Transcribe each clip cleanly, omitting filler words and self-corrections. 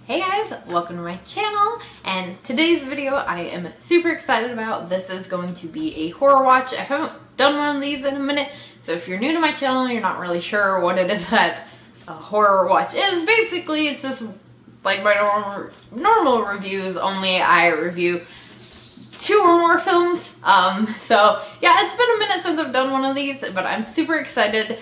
Hey guys, welcome to my channel, and today's video I am super excited about. This is going to be a horror watch. I haven't done one of these in a minute, so if you're new to my channel and you're not really sure what it is that a horror watch is, basically it's just like my normal reviews, only I review 2 or more films. So yeah, it's been a minute since I've done one of these, but I'm super excited.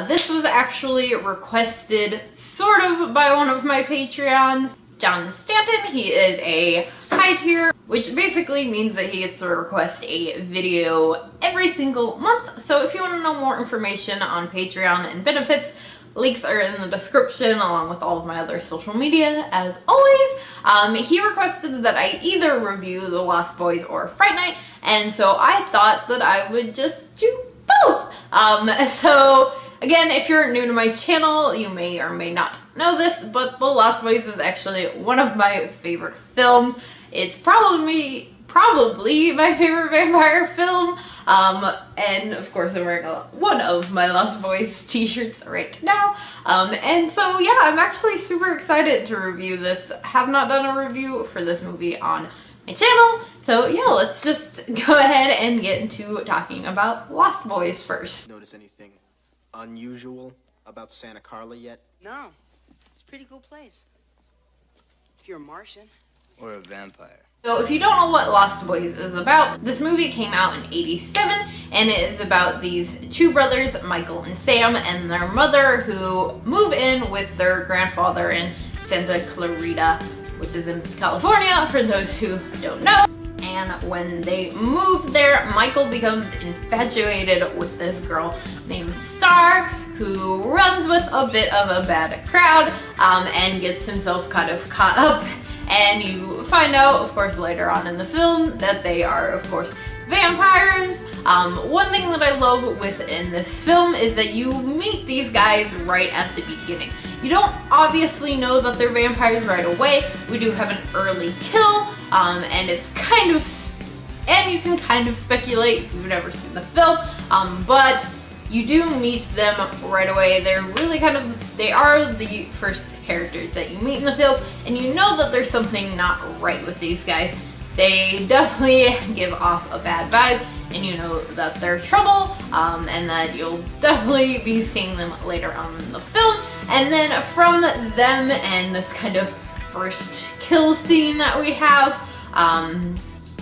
This was actually requested sort of by one of my Patreons, John Stanton. He is a high tier, which basically means that he gets to request a video every single month. So if you want to know more information on Patreon and benefits, links are in the description along with all of my other social media as always. He requested that I either review The Lost Boys or Fright Night, and so I thought that I would just do both. So again, if you're new to my channel, you may or may not know this, but The Lost Boys is actually one of my favorite films. It's probably my favorite vampire film. And of course I'm wearing one of my Lost Boys t-shirts right now. And so yeah, I'm actually super excited to review this. Have not done a review for this movie on my channel. So yeah, let's just go ahead and get into talking about Lost Boys first. Notice anything unusual about Santa Carla yet? No. It's a pretty cool place. If you're a Martian. Or a vampire. So if you don't know what Lost Boys is about, this movie came out in '87, and it is about these 2 brothers, Michael and Sam, and their mother, who move in with their grandfather in Santa Clarita, which is in California, for those who don't know. And when they move there, Michael becomes infatuated with this girl named Star, who runs with a bit of a bad crowd, and gets himself kind of caught up. And you find out, of course, later on in the film that they are, of course, vampires. One thing that I love within this film is that you meet these guys right at the beginning. You don't obviously know that they're vampires right away. We do have an early kill, and it's kind of, and you can kind of speculate if you've never seen the film, but you do meet them right away. They're really they are the first characters that you meet in the film, and you know that there's something not right with these guys. They definitely give off a bad vibe, and you know that they're trouble, and that you'll definitely be seeing them later on in the film. And then from them and this kind of first kill scene that we have,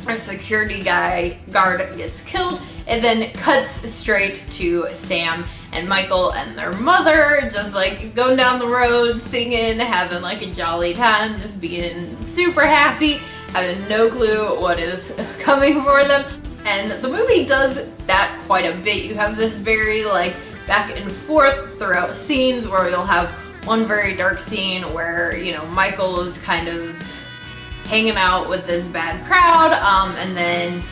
a security guard gets killed, and then cuts straight to Sam and Michael and their mother just like going down the road, singing, having like a jolly time, just being super happy, having no clue what is coming for them. And the movie does that quite a bit. You have this very like back and forth throughout scenes where you'll have one very dark scene where, you know, Michael is kind of hanging out with this bad crowd, and then,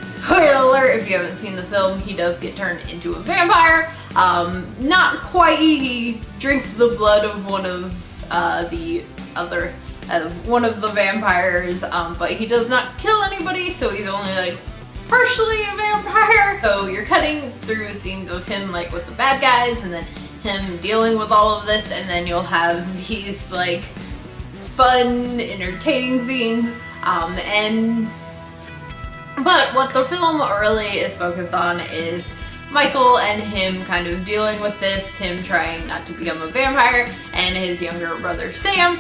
spoiler alert, if you haven't seen the film, he does get turned into a vampire. Not quite, he drinks the blood of one of one of the vampires, but he does not kill anybody, so he's only like partially a vampire. So you're cutting through scenes of him like with the bad guys, and then him dealing with all of this, and then you'll have these like fun, entertaining scenes, but what the film really is focused on is Michael and him kind of dealing with this, him trying not to become a vampire, and his younger brother Sam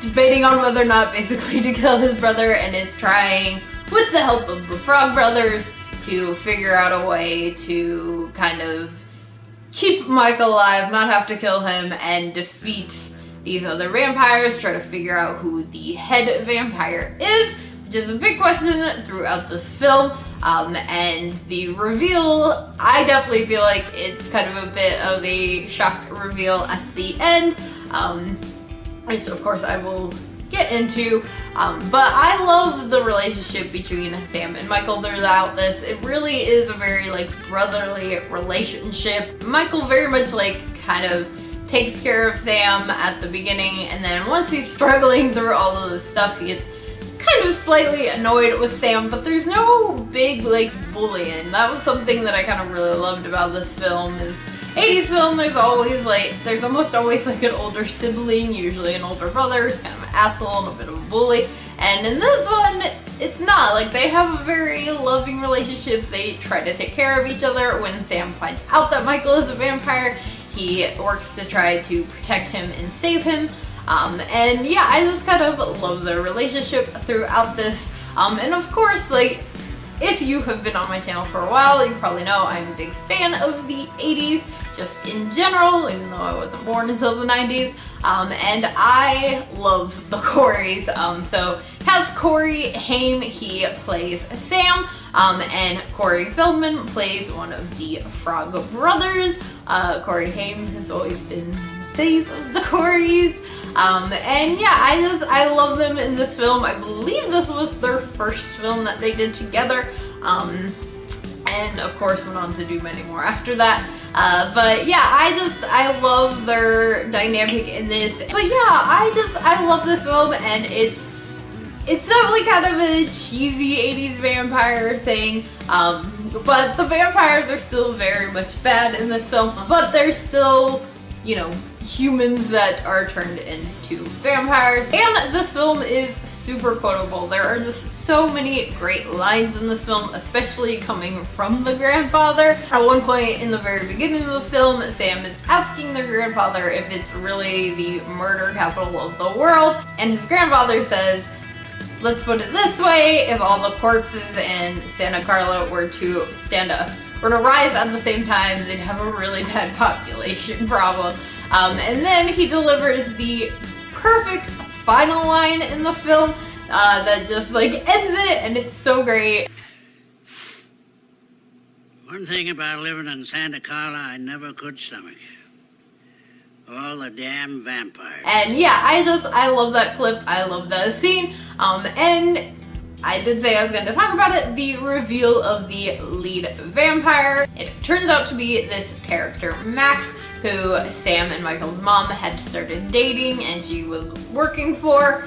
debating on whether or not basically to kill his brother, and is trying, with the help of the Frog Brothers, to figure out a way to kind of keep Michael alive, not have to kill him, and defeat these other vampires, try to figure out who the head vampire is, which is a big question throughout this film. And the reveal, I definitely feel like it's kind of a bit of a shock reveal at the end, which of course I will get into, but I love the relationship between Sam and Michael throughout this. It really is a very like brotherly relationship. Michael very much like kind of takes care of Sam at the beginning, and then once he's struggling through all of this stuff, he gets kind of slightly annoyed with Sam, but there's no big like bullying. That was something that I kind of really loved about this film. Is 80s film, there's almost always like an older sibling, usually an older brother, who's kind of asshole and a bit of a bully. And in this one, it's not. Like, they have a very loving relationship. They try to take care of each other. When Sam finds out that Michael is a vampire, he works to try to protect him and save him. And yeah, I just kind of love their relationship throughout this. And of course, like, if you have been on my channel for a while, you probably know I'm a big fan of the 80s, just in general, even though I wasn't born until the 90s. And I love the Coreys. So it has Corey Haim, he plays Sam, and Corey Feldman plays one of the Frog brothers. Corey Haim has always been the fave of the Coreys. And yeah, I love them in this film. I believe this was their first film that they did together. And of course went on to do many more after that. But yeah, I love their dynamic in this. But yeah, I love this film, and it's definitely kind of a cheesy 80s vampire thing. But the vampires are still very much bad in this film, but they're still, you know, humans that are turned into vampires. And this film is super quotable. There are just so many great lines in this film, especially coming from the grandfather. At one point in the very beginning of the film, Sam is asking their grandfather if it's really the murder capital of the world, and his grandfather says, let's put it this way, if all the corpses in Santa Carla were to rise at the same time, they'd have a really bad population problem. And then he delivers the perfect final line in the film that just like ends it, and it's so great. One thing about living in Santa Carla I never could stomach. All the damn vampires. And yeah, I love that clip. I love that scene. And I did say I was going to talk about it. The reveal of the lead vampire. It turns out to be this character, Max, who Sam and Michael's mom had started dating and she was working for.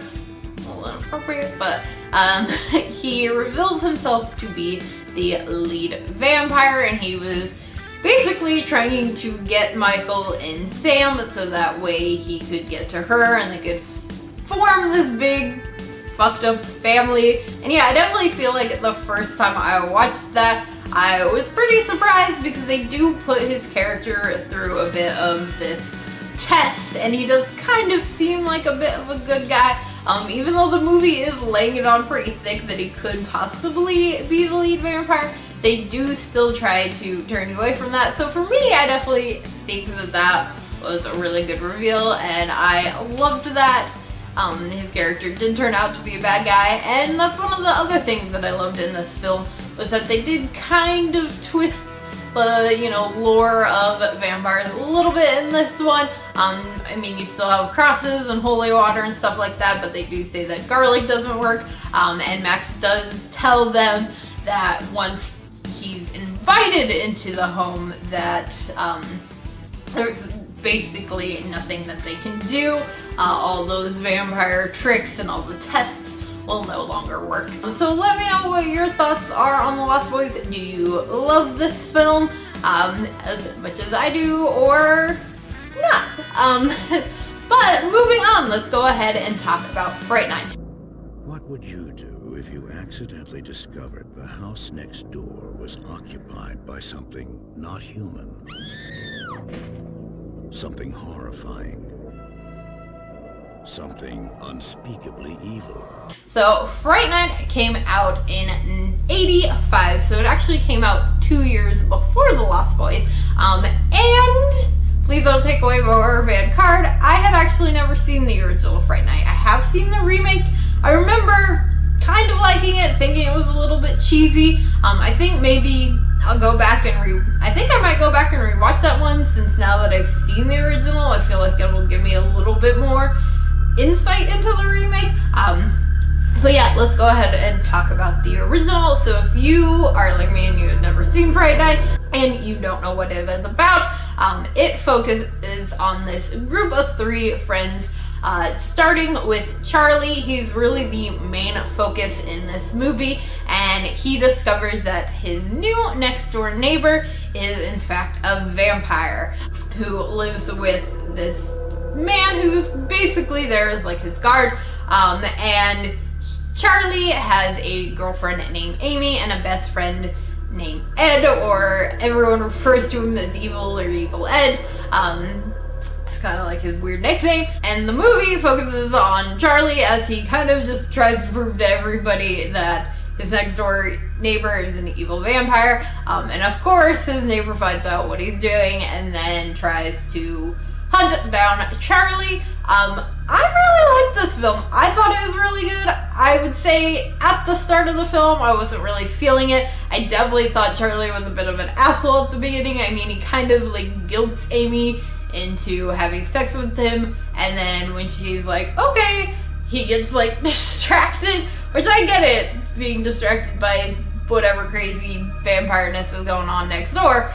A little inappropriate, but he reveals himself to be the lead vampire, and he was basically trying to get Michael and Sam so that way he could get to her and they could form this big fucked up family. And yeah, I definitely feel like the first time I watched that, I was pretty surprised because they do put his character through a bit of this test, and he does kind of seem like a bit of a good guy. Even though the movie is laying it on pretty thick that he could possibly be the lead vampire, they do still try to turn you away from that. So for me, I definitely think that that was a really good reveal, and I loved that. His character did turn out to be a bad guy, and that's one of the other things that I loved in this film, was that they did kind of twist the, you know, lore of vampires a little bit in this one. I mean, you still have crosses and holy water and stuff like that, but they do say that garlic doesn't work, and Max does tell them that once he's invited into the home that there's basically nothing that they can do. All those vampire tricks and all the tests will no longer work. So let me know what your thoughts are on The Lost Boys. Do you love this film as much as I do, or not? But moving on, let's go ahead and talk about Fright Night. What would you do if you accidentally discovered the house next door was occupied by something not human? Something horrifying. Something unspeakably evil. So Fright Night came out in '85, so it actually came out 2 years before The Lost Boys. And please don't take away my horror fan card, I had actually never seen the original Fright Night. I have seen the remake. I remember kind of liking it, thinking it was a little bit cheesy. I think maybe I'll go back and I think I might go back and rewatch that one, since now that I've seen the original, I feel like it'll give me a little bit more insight into the remake. But yeah, let's go ahead and talk about the original. So if you are like me and you had never seen Fright Night and you don't know what it is about, it focuses on this group of 3 friends, starting with Charlie. He's really the main focus in this movie, and he discovers that his new next door neighbor is in fact a vampire who lives with this man who's basically there as like his guard. And Charlie has a girlfriend named Amy and a best friend named Ed, or everyone refers to him as Evil or Evil Ed. It's kind of like his weird nickname. And the movie focuses on Charlie as he kind of just tries to prove to everybody that his next door neighbor is an evil vampire. And of course, his neighbor finds out what he's doing and then tries to hunt down Charlie. I really liked this film. I thought it was really good. I would say at the start of the film, I wasn't really feeling it. I definitely thought Charlie was a bit of an asshole at the beginning. I mean, he kind of like guilts Amy into having sex with him, and then when she's like, okay, he gets like distracted, which I get it, being distracted by whatever crazy vampireness is going on next door,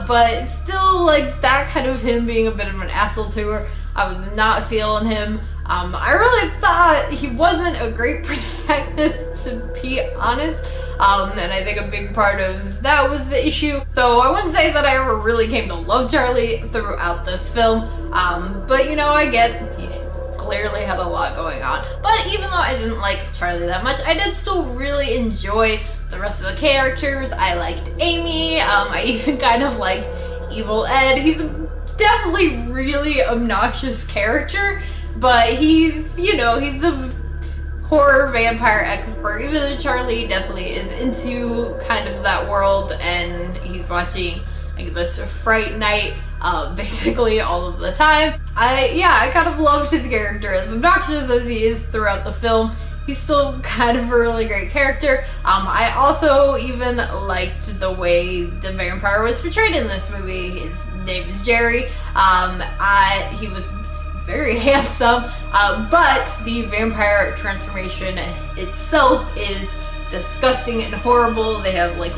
but still, like, that kind of him being a bit of an asshole to her, I was not feeling him. I really thought he wasn't a great protagonist, to be honest, and I think a big part of that was the issue. So I wouldn't say that I ever really came to love Charlie throughout this film, but you know, I get he clearly had a lot going on. But even though I didn't like Charlie that much, I did still really enjoy the rest of the characters. I liked Amy, I even kind of like Evil Ed. He's definitely really obnoxious character, but he's, you know, he's a horror vampire expert, even though Charlie definitely is into kind of that world, and he's watching like this Fright night basically all of the time. I kind of loved his character. As obnoxious as he is throughout the film, he's still kind of a really great character. I also even liked the way the vampire was portrayed in this movie. His name is Jerry. He was very handsome, but the vampire transformation itself is disgusting and horrible. They have like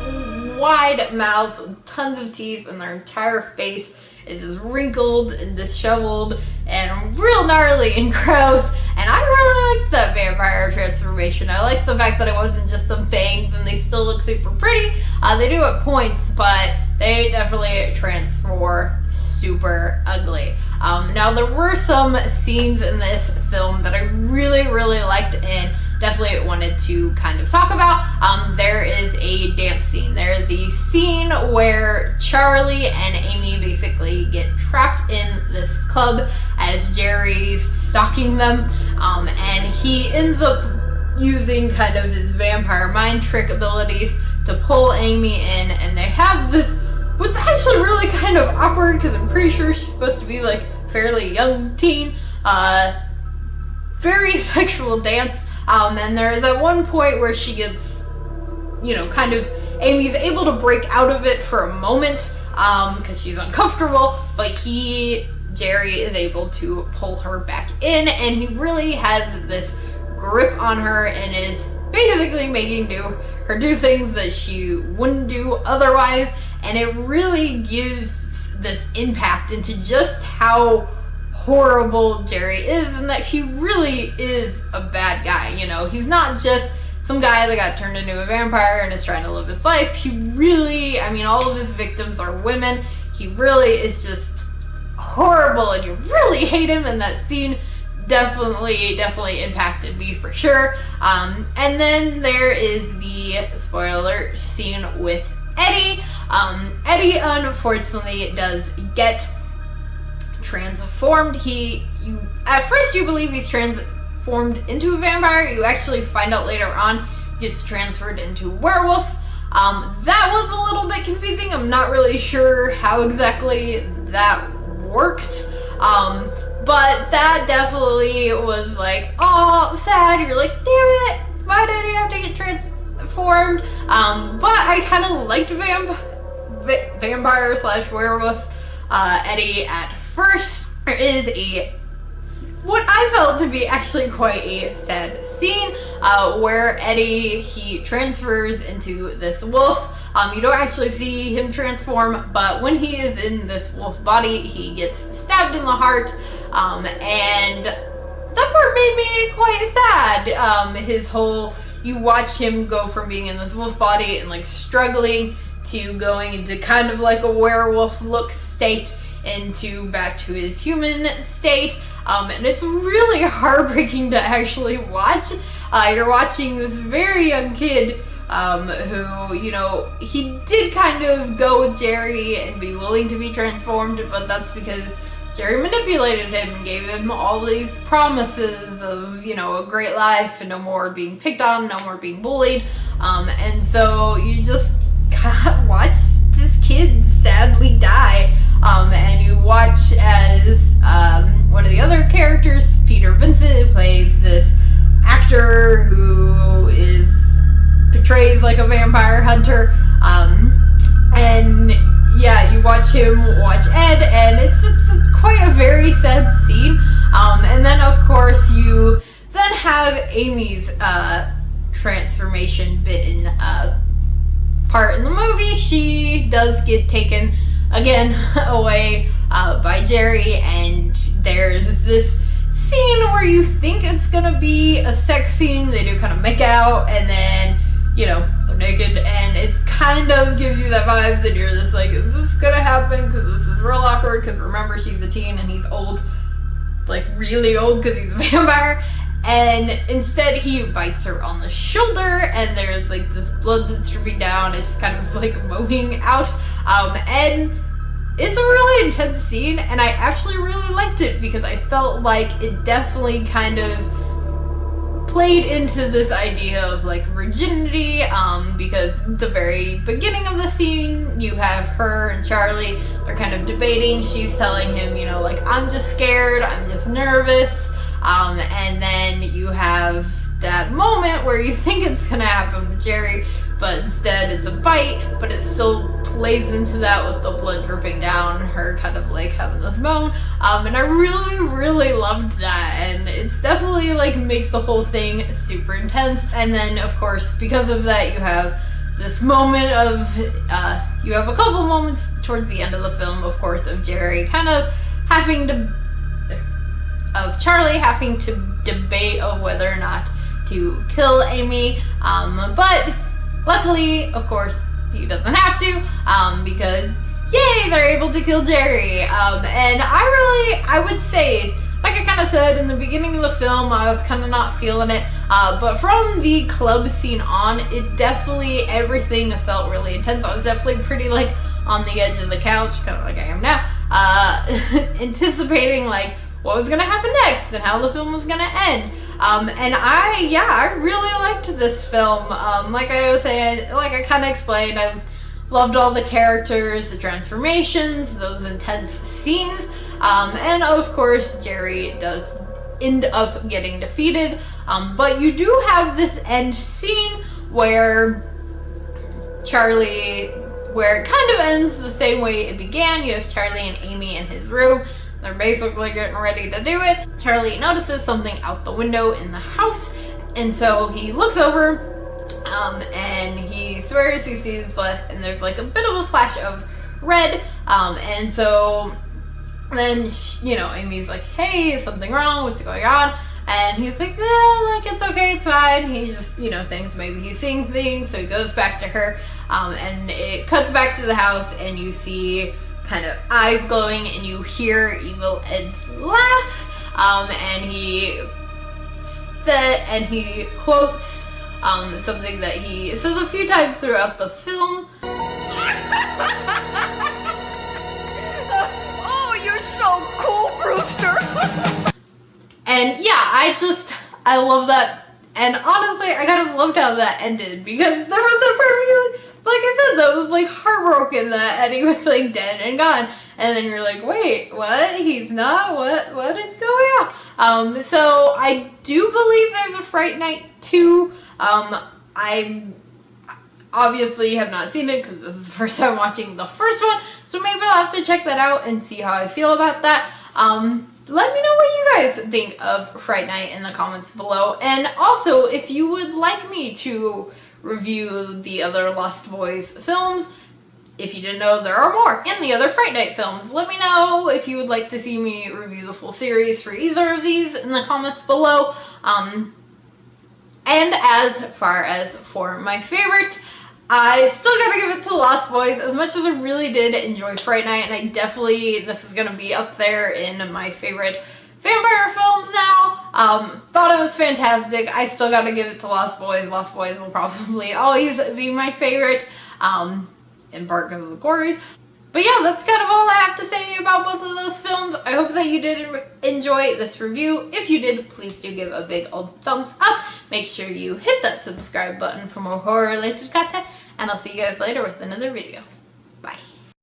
wide mouths with tons of teeth, and their entire face is just wrinkled and disheveled and real gnarly and gross. And I really liked that vampire transformation. I liked the fact that it wasn't just some fangs and they still look super pretty. They do at points, but they definitely transform super ugly. Now, there were some scenes in this film that I really, really liked and definitely wanted to kind of talk about. There is a dance scene. There is a scene where Charlie and Amy basically get trapped in this club as Jerry's stalking them, and he ends up using kind of his vampire mind trick abilities to pull Amy in, and they have this, what's actually really kind of awkward because I'm pretty sure she's supposed to be like fairly young teen, very sexual dance. And there is at one point where she gets, you know, kind of, Amy's able to break out of it for a moment, because she's uncomfortable, but Jerry is able to pull her back in, and he really has this grip on her and is basically making her do things that she wouldn't do otherwise, and it really gives this impact into just how horrible Jerry is, and that he really is a bad guy. You know, he's not just some guy that got turned into a vampire and is trying to live his life. He really, I mean, all of his victims are women. He really is just horrible, and you really hate him, and that scene definitely impacted me for sure. And then there is the spoiler scene with Eddie. Eddie unfortunately does get transformed. At first you believe he's transformed into a vampire. You actually find out later on he gets transferred into a werewolf. That was a little bit confusing. I'm not really sure how exactly that worked. But that definitely was like, oh, sad. You're like, damn it, why did he have to get transformed? But I kind of liked vampire / werewolf Eddie at first. There is what I felt to be actually quite a sad scene where Eddie, he transfers into this wolf. You don't actually see him transform, but when he is in this wolf body, he gets stabbed in the heart, and that part made me quite sad. You watch him go from being in this wolf body and like struggling to going into kind of like a werewolf look state into back to his human state. and it's really heartbreaking to actually watch. You're watching this very young kid who, you know, he did kind of go with Jerry and be willing to be transformed, but that's because Jerry manipulated him and gave him all these promises of, you know, a great life and no more being picked on, no more being bullied. And so you just watch this kid sadly die. And you watch as one of the other characters, Peter Vincent, who plays this actor who portrays like a vampire hunter. And yeah, you watch him watch Ed, and it's just quite a very sad scene. And then of course you then have Amy's transformation bitten part in the movie. She does get taken again away by Jerry, and there's this scene where you think it's gonna be a sex scene. They do kind of make out, and then, you know, they're naked, and it kind of gives you that vibes, and you're just like, is this gonna happen? Because this is real awkward, because remember, she's a teen and he's old, like really old, because he's a vampire. And instead he bites her on the shoulder, and there's like this blood that's dripping down. It's kind of like moaning out, and it's a really intense scene, and I actually really liked it because I felt like it definitely kind of played into this idea of like virginity, because the very beginning of the scene, you have her and Charlie, they're kind of debating. She's telling him, you know, like, I'm just scared, I'm just nervous. And then you have that moment where you think it's gonna happen with Jerry, but instead it's a bite, but it still plays into that with the blood dripping down, her kind of like having this moan. And I really, really loved that, and it's definitely like makes the whole thing super intense. And then of course, because of that, you have this moment of, you have a couple moments towards the end of the film, of course, of Jerry kind of having to, of Charlie having to debate of whether or not to kill Amy, but luckily, of course, he doesn't have to, because yay, they're able to kill Jerry. And I would say, like I kind of said in the beginning of the film, I was kind of not feeling it, but from the club scene on, it definitely, everything felt really intense. I was definitely pretty like on the edge of the couch, kind of like I am now, anticipating like what was gonna happen next and how the film was gonna end. And I really liked this film. Like I was saying, like I kind of explained, I loved all the characters, the transformations, those intense scenes, and of course Jerry does end up getting defeated, but you do have this end scene where where it kind of ends the same way it began. You have Charlie and Amy in his room. They're basically getting ready to do it. Charlie notices something out the window in the house, and so he looks over, and he swears he sees, and there's like a bit of a flash of red, and so then, you know, Amy's like, hey, is something wrong? What's going on? And he's like, no, like, it's okay, it's fine. He just, you know, thinks maybe he's seeing things, so he goes back to her, and it cuts back to the house, and you see kind of eyes glowing, and you hear Evil Ed's laugh, and he quotes something that he says a few times throughout the film. Oh, you're so cool, Brewster. And yeah, I love that, and honestly, I kind of loved how that ended, because there was a part of me, like I said, that was like heartbroken that Eddie was like dead and gone, and then you're like, wait, what? He's not? What is going on? So I do believe there's a Fright Night 2. I obviously have not seen it because this is the first time watching the first one, so maybe I'll have to check that out and see how I feel about that. Let me know what you guys think of Fright Night in the comments below, and also if you would like me to review the other Lost Boys films. If you didn't know, there are more, and the other Fright Night films. Let me know if you would like to see me review the full series for either of these in the comments below. And as far as for my favorite, I still gotta give it to Lost Boys. As much as I really did enjoy Fright Night, and I definitely, this is gonna be up there in my favorite vampire films now. Thought it was fantastic. I still gotta give it to Lost Boys. Lost Boys will probably always be my favorite, in part because of the gories. But yeah, that's kind of all I have to say about both of those films. I hope that you did enjoy this review. If you did, please do give a big old thumbs up. Make sure you hit that subscribe button for more horror-related content, and I'll see you guys later with another video.